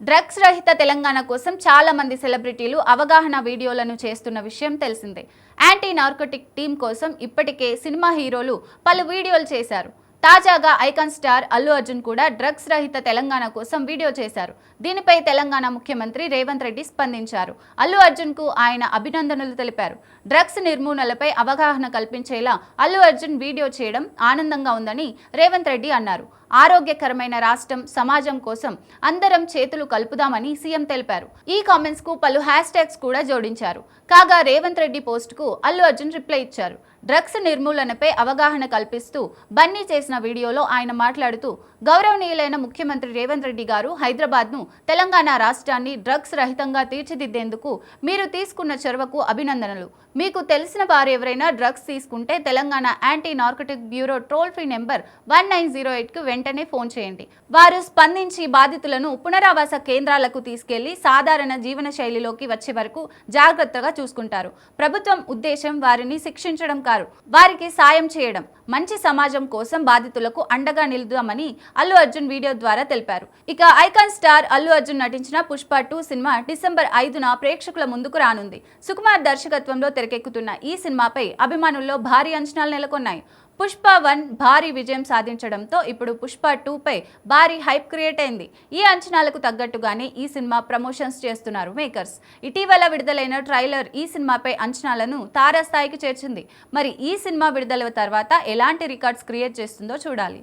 Drugs రహిత తెలంగాణ కోసం చాలా మంది సెలబ్రిటీలు అవగాహన వీడియోలను చేస్తున్న విషయం తెలిసిందే. యాంటీ నార్కోటిక్ టీం కోసం ఇప్పటికే సినిమా హీరోలు పలు వీడియోలు చేశారు. తాజాగా ఐకాన్ స్టార్ అల్లు అర్జున్ కూడా డ్రగ్స్ రహిత తెలంగాణ కోసం వీడియో చేశారు. దీనిపై తెలంగాణ ముఖ్యమంత్రి రేవంత్ రెడ్డి స్పందించారు. అల్లు అర్జున్ కు ఆయన అభినందనలు తెలిపారు. డ్రగ్స్ నిర్మూలనపై అవగాహన కల్పించేలా అల్లు అర్జున్ వీడియో చేయడం ఆనందంగా ఉందని రేవంత్ రెడ్డి అన్నారు. ఆరోగ్యకరమైన రాష్ట్రం, సమాజం కోసం అందరం చేతులు కలుపుదామని సీఎం తెలిపారు. ఈ కామెంట్స్ కు పలు హ్యాష్ ట్యాగ్స్ కూడా జోడించారు. కాగా రేవంత్ రెడ్డి పోస్ట్ కు అల్లు అర్జున్ రిప్లై ఇచ్చారు. డ్రగ్స్ నిర్మూలనపై అవగాహన కల్పిస్తూ బన్నీ చేసిన వీడియోలో ఆయన మాట్లాడుతూ, గౌరవనీయులైన ముఖ్యమంత్రి రేవంత్ రెడ్డి గారు హైదరాబాద్ను, తెలంగాణ రాష్ట్రాన్ని డ్రగ్స్ రహితంగా తీర్చిదిద్దేందుకు మీరు తీసుకున్న చొరవకు అభినందనలు. మీకు తెలిసిన వారు ఎవరైనా డ్రగ్స్ తీసుకుంటే Telangana anti narcotic bureau toll free number 1908కు వెంటనే ఫోన్ చేయండి. వారు స్పందించి బాధితులను పునరావాస కేంద్రాలకు తీసుకెళ్లి సాధారణ జీవన శైలిలోకి వచ్చే వరకు జాగ్రత్తగా చూసుకుంటారు. ప్రభుత్వం ఉద్దేశం వారిని శిక్షించడం కాదు, వారికి సాయం చేయడం. మంచి సమాజం కోసం బాధితులకు అండగా నిలుద్దామని అల్లు అర్జున్ వీడియో ద్వారా తెలిపారు. ఇక ఐకాన్ స్టార్ అల్లు అర్జున్ నటించిన పుష్ప 2 సినిమా డిసెంబర్ 5న ప్రేక్షకుల ముందుకు రానుంది. సుకుమార్ దర్శకత్వంలో తెరకెక్కుతున్న ఈ సినిమాపై అభిమానుల్లో భారీ అంచనాలు నెలకొన్నాయి. పుష్ప 1 భారీ విజయం సాధించడంతో ఇప్పుడు పుష్ప 2పై భారీ హైప్ క్రియేట్ అయింది. ఈ అంచనాలకు తగ్గట్టుగానే ఈ సినిమా ప్రమోషన్స్ చేస్తున్నారు మేకర్స్. ఇటీవల విడుదలైన ట్రైలర్ ఈ సినిమాపై అంచనాలను తారాస్థాయికి చేర్చింది. మరి ఈ సినిమా విడుదల తర్వాత ఎలాంటి రికార్డ్స్ క్రియేట్ చేస్తుందో చూడాలి.